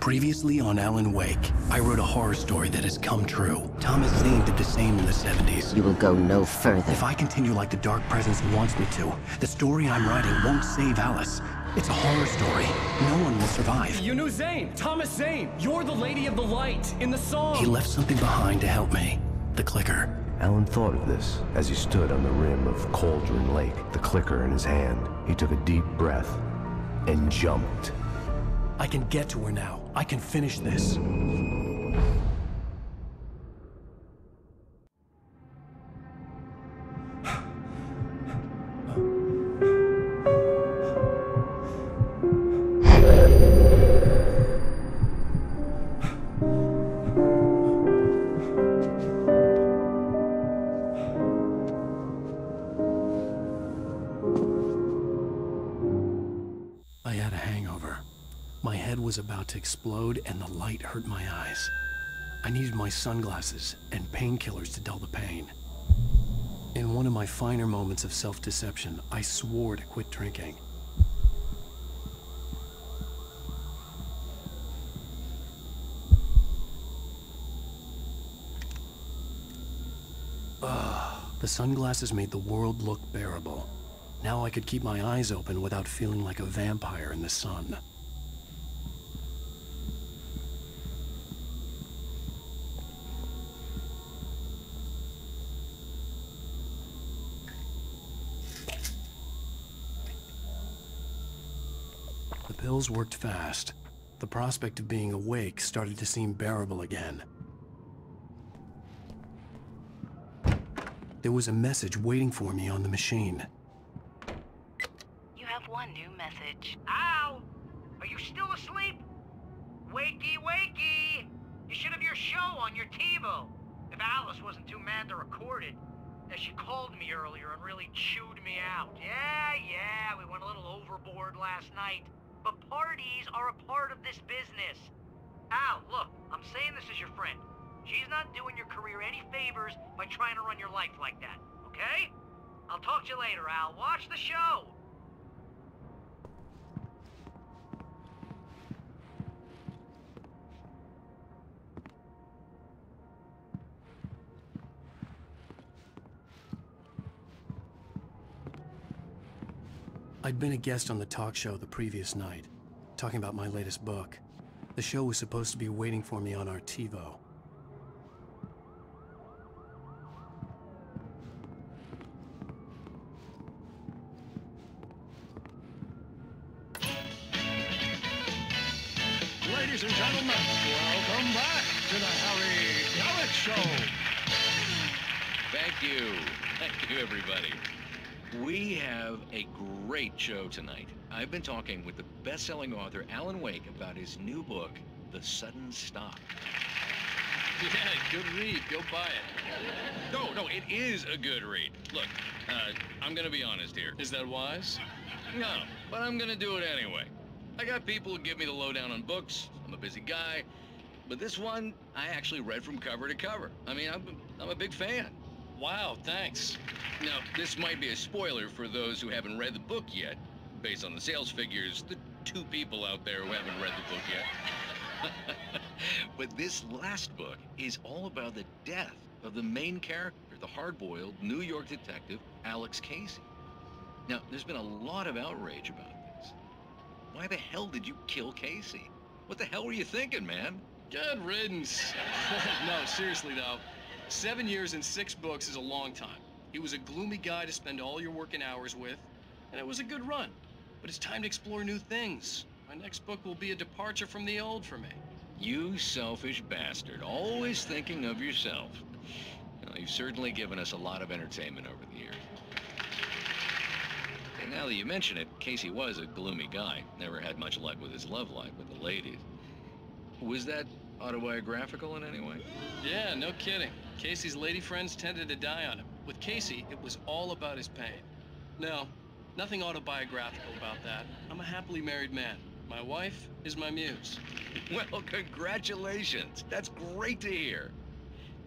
Previously on Alan Wake, I wrote a horror story that has come true. Thomas Zane did the same in the 70s. You will go no further. If I continue like the Dark Presence wants me to, the story I'm writing won't save Alice. It's a horror story. No one will survive. You knew Zane! Thomas Zane! You're the Lady of the Light in the song! He left something behind to help me. The clicker. Alan thought of this as he stood on the rim of Cauldron Lake, the clicker in his hand. He took a deep breath and jumped. I can get to her now. I can finish this. I had a hangover. My head was about to explode and the light hurt my eyes. I needed my sunglasses and painkillers to dull the pain. In one of my finer moments of self-deception, I swore to quit drinking. The sunglasses made the world look bearable. Now I could keep my eyes open without feeling like a vampire in the sun. The pills worked fast. The prospect of being awake started to seem bearable again. There was a message waiting for me on the machine. You have one new message. Al! Are you still asleep? Wakey, wakey! You should have your show on your TiVo. If Alice wasn't too mad to record it. She called me earlier and really chewed me out. Yeah, we went a little overboard last night. But parties are a part of this business. Al, look, I'm saying this as your friend. She's not doing your career any favors by trying to run your life like that, okay? I'll talk to you later, Al. Watch the show! I'd been a guest on the talk show the previous night, talking about my latest book. The show was supposed to be waiting for me on our TiVo. Ladies and gentlemen, welcome back to the Harry Gallic Show. Thank you everybody. We have a great show tonight. I've been talking with the best-selling author Alan Wake about his new book, The Sudden Stop. Yeah, good read. Go buy it. No, it is a good read. Look, I'm gonna be honest here. Is that wise? No, but I'm gonna do it anyway. I got people who give me the lowdown on books. I'm a busy guy. But this one, I actually read from cover to cover. I mean, I'm a big fan. Wow, thanks. Now, this might be a spoiler for those who haven't read the book yet. Based on the sales figures, the 2 people out there who haven't read the book yet. But this last book is all about the death of the main character, the hard-boiled New York detective, Alex Casey. Now, there's been a lot of outrage about this. Why the hell did you kill Casey? What the hell were you thinking, man? Good riddance. No, seriously though. 7 years and 6 books is a long time. He was a gloomy guy to spend all your working hours with, and it was a good run. But it's time to explore new things. My next book will be a departure from the old for me. You selfish bastard, always thinking of yourself. Well, you've certainly given us a lot of entertainment over the years. And now that you mention it, Casey was a gloomy guy. Never had much luck with his love life with the ladies. Was that autobiographical in any way? Yeah, no kidding. Casey's lady friends tended to die on him. With Casey, it was all about his pain. No, nothing autobiographical about that. I'm a happily married man. My wife is my muse. Well, congratulations. That's great to hear.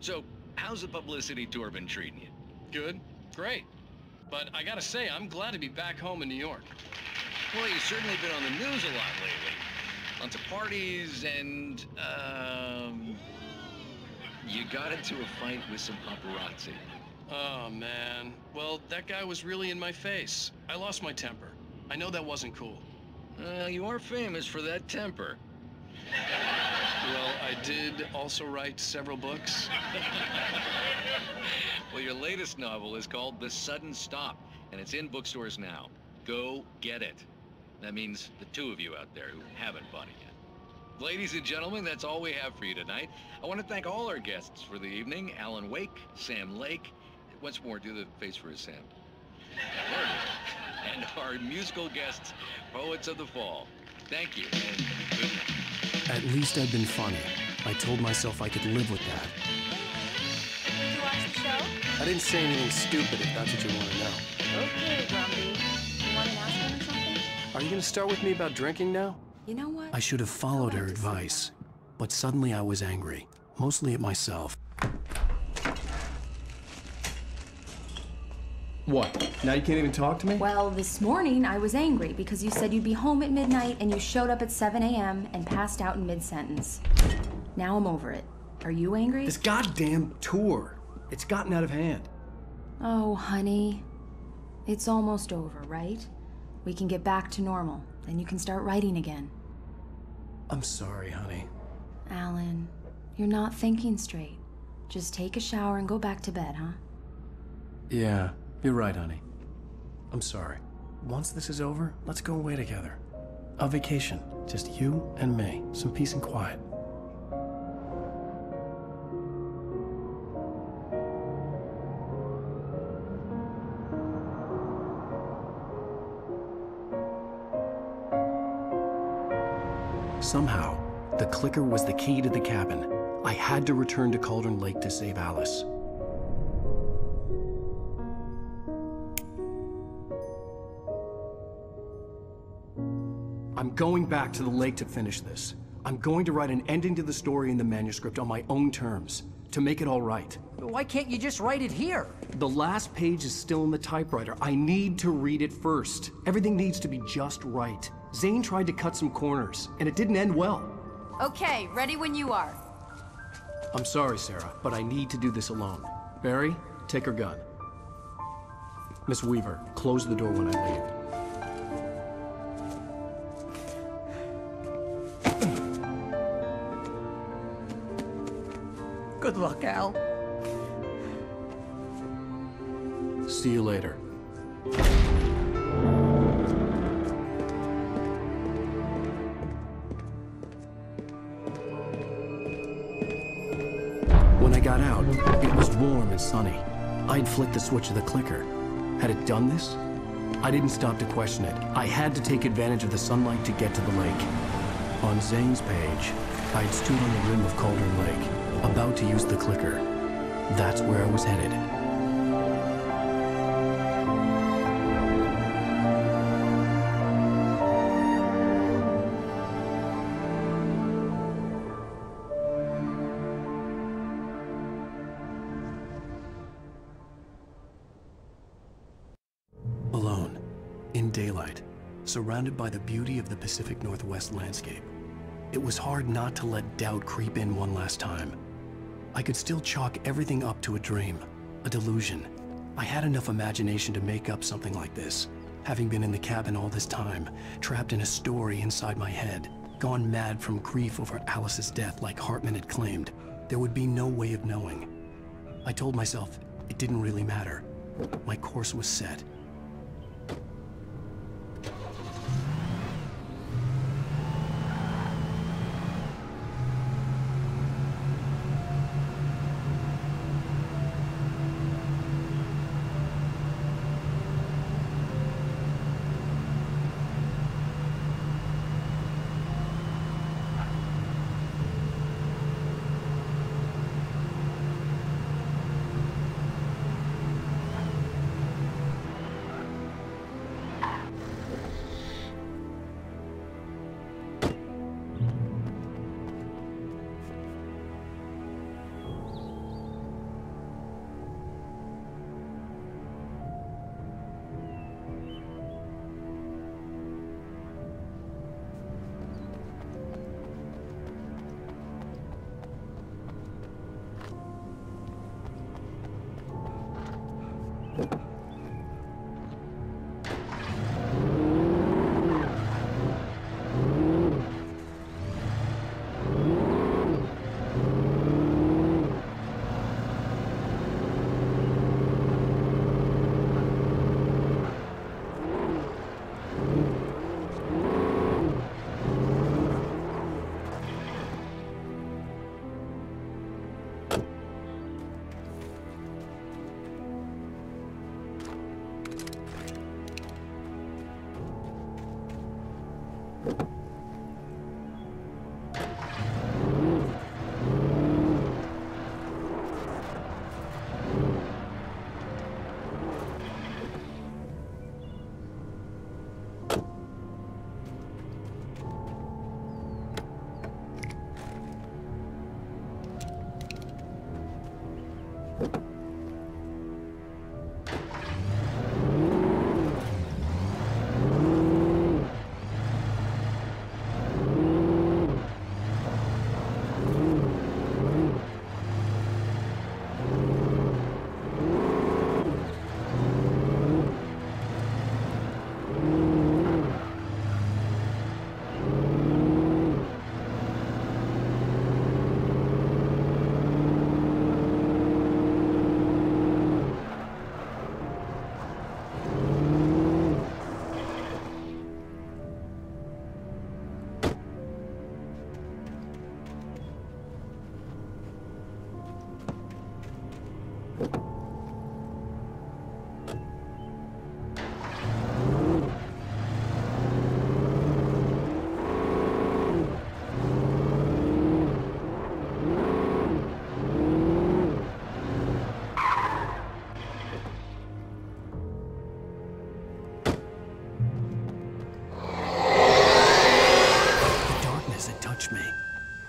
So, how's the publicity tour been treating you? Good. Great. But I gotta say, I'm glad to be back home in New York. Well, you've certainly been on the news a lot lately. lots of parties, and, you got into a fight with some paparazzi. Oh, man. Well, that guy was really in my face. I lost my temper. I know that wasn't cool. You are famous for that temper. Well, I did also write several books. Well, your latest novel is called The Sudden Stop, and it's in bookstores now. Go get it. That means the two of you out there who haven't bought it yet. Ladies and gentlemen, that's all we have for you tonight. I want to thank all our guests for the evening. Alan Wake, Sam Lake. Once more, do the face for his Sam. There it is. And our musical guests, Poets of the Fall. Thank you, and good night. At least I'd been funny. I told myself I could live with that. Did you watch the show? I didn't say anything stupid if that's what you want to know. Okay, Grumpy. You want an aspirin or something? Are you going to start with me about drinking now? You know what? I should have followed her advice, but suddenly I was angry, mostly at myself. What? Now you can't even talk to me? Well, this morning I was angry because you said you'd be home at midnight and you showed up at 7 a.m. and passed out in mid-sentence. Now I'm over it. Are you angry? This goddamn tour. It's gotten out of hand. Oh, honey. It's almost over, right? We can get back to normal. Then you can start writing again. I'm sorry, honey. Alan, you're not thinking straight. Just take a shower and go back to bed, huh? Yeah, you're right, honey. I'm sorry. Once this is over, let's go away together. A vacation. Just you and me. Some peace and quiet. Somehow, the clicker was the key to the cabin. I had to return to Cauldron Lake to save Alice. I'm going back to the lake to finish this. I'm going to write an ending to the story in the manuscript on my own terms, to make it all right. Why can't you just write it here? The last page is still in the typewriter. I need to read it first. Everything needs to be just right. Zane tried to cut some corners, and it didn't end well. Okay, ready when you are. I'm sorry, Sarah, but I need to do this alone. Barry, take her gun. Miss Weaver, close the door when I leave. Good luck, Al. See you later. When I got out, it was warm and sunny. I'd flicked the switch of the clicker. Had it done this? I didn't stop to question it. I had to take advantage of the sunlight to get to the lake. On Zane's page, I'd stood on the rim of Cauldron Lake, about to use the clicker. That's where I was headed. Alone, in daylight, surrounded by the beauty of the Pacific Northwest landscape. It was hard not to let doubt creep in one last time. I could still chalk everything up to a dream, a delusion. I had enough imagination to make up something like this, having been in the cabin all this time, trapped in a story inside my head, gone mad from grief over Alice's death like Hartman had claimed. There would be no way of knowing. I told myself it didn't really matter. My course was set.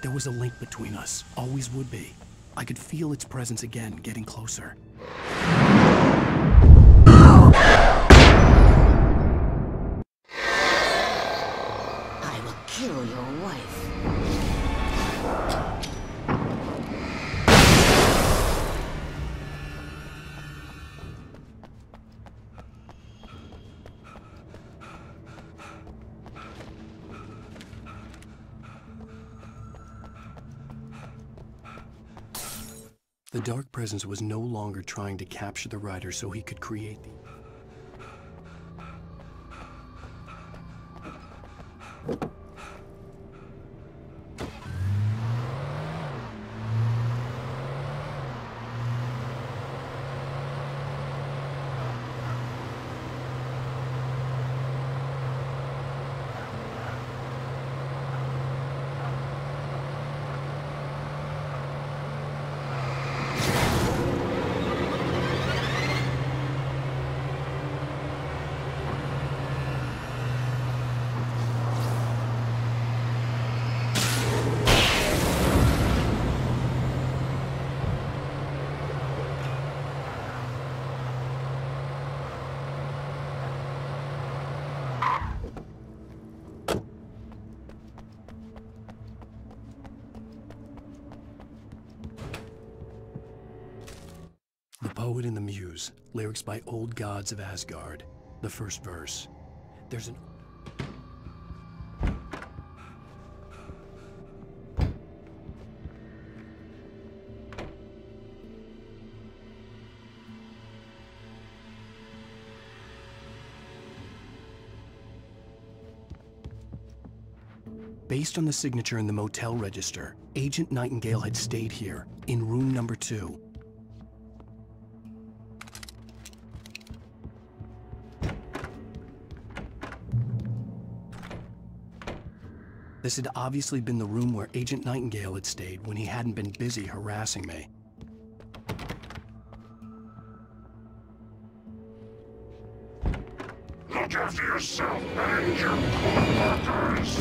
There was a link between us, always would be. I could feel its presence again, getting closer. I will kill your wife. The dark presence was no longer trying to capture the rider so he could create the... The Poet and the Muse, lyrics by Old Gods of Asgard. The first verse. There's an... Based on the signature in the motel register, Agent Nightingale had stayed here, in room number 2. This had obviously been the room where Agent Nightingale had stayed when he hadn't been busy harassing me. Look after yourself and your co-workers!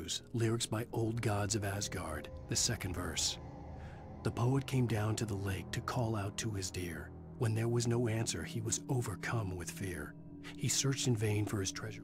Blues, lyrics by Old Gods of Asgard, the second verse. The poet came down to the lake to call out to his deer. When there was no answer, he was overcome with fear. He searched in vain for his treasure.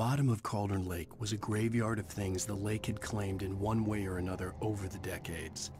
bottom of Cauldron Lake was a graveyard of things the lake had claimed in one way or another over the decades.